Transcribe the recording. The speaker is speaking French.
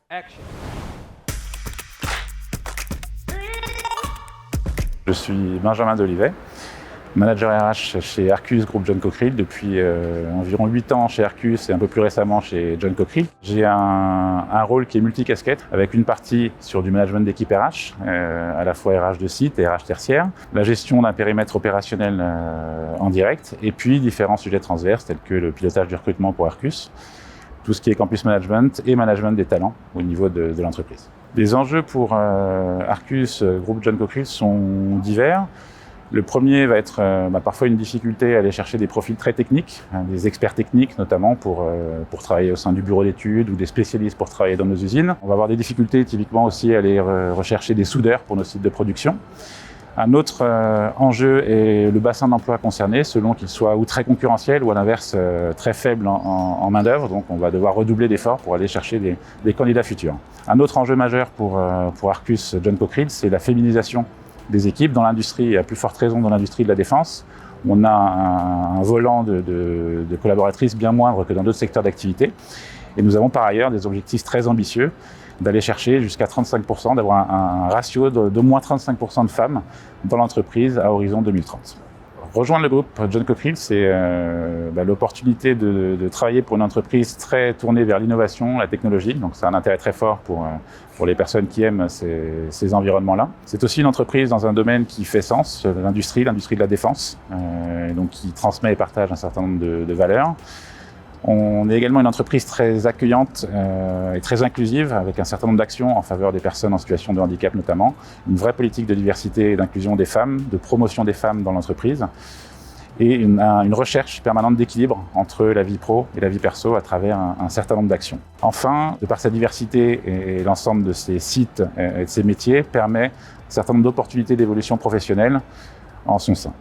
Action. Je suis Benjamin Dolivet, manager RH chez Arcus Groupe John Cockerill depuis environ 8 ans chez Arcus et un peu plus récemment chez John Cockerill. J'ai un rôle qui est multicasquette avec une partie sur du management d'équipe RH, à la fois RH de site et RH tertiaire, la gestion d'un périmètre opérationnel en direct et puis différents sujets transverses tels que le pilotage du recrutement pour Arcus, tout ce qui est campus management et management des talents au niveau de l'entreprise. Les enjeux pour Arcus Groupe John Cockerill sont divers. Le premier va être parfois une difficulté à aller chercher des profils très techniques, des experts techniques notamment pour travailler au sein du bureau d'études ou des spécialistes pour travailler dans nos usines. On va avoir des difficultés typiquement aussi à aller rechercher des soudeurs pour nos sites de production. Un autre enjeu est le bassin d'emploi concerné, selon qu'il soit ou très concurrentiel ou à l'inverse très faible en main-d'œuvre. Donc on va devoir redoubler d'efforts pour aller chercher des candidats futurs. Un autre enjeu majeur pour Arcus John Cockerill, c'est la féminisation des équipes dans l'industrie, et à plus forte raison dans l'industrie de la défense. On a un volant de collaboratrices bien moindre que dans d'autres secteurs d'activité. Et nous avons par ailleurs des objectifs très ambitieux d'aller chercher jusqu'à 35%, d'avoir un ratio d'au moins 35% de femmes dans l'entreprise à horizon 2030. Rejoindre le groupe John Cockerill, c'est l'opportunité de travailler pour une entreprise très tournée vers l'innovation, la technologie. Donc c'est un intérêt très fort pour les personnes qui aiment ces environnements-là. C'est aussi une entreprise dans un domaine qui fait sens, l'industrie de la défense, donc qui transmet et partage un certain nombre de valeurs. On est également une entreprise très accueillante et très inclusive, avec un certain nombre d'actions en faveur des personnes en situation de handicap notamment, une vraie politique de diversité et d'inclusion des femmes, de promotion des femmes dans l'entreprise, et une recherche permanente d'équilibre entre la vie pro et la vie perso à travers un certain nombre d'actions. Enfin, de par sa diversité et l'ensemble de ses sites et de ses métiers, permet un certain nombre d'opportunités d'évolution professionnelle en son sein.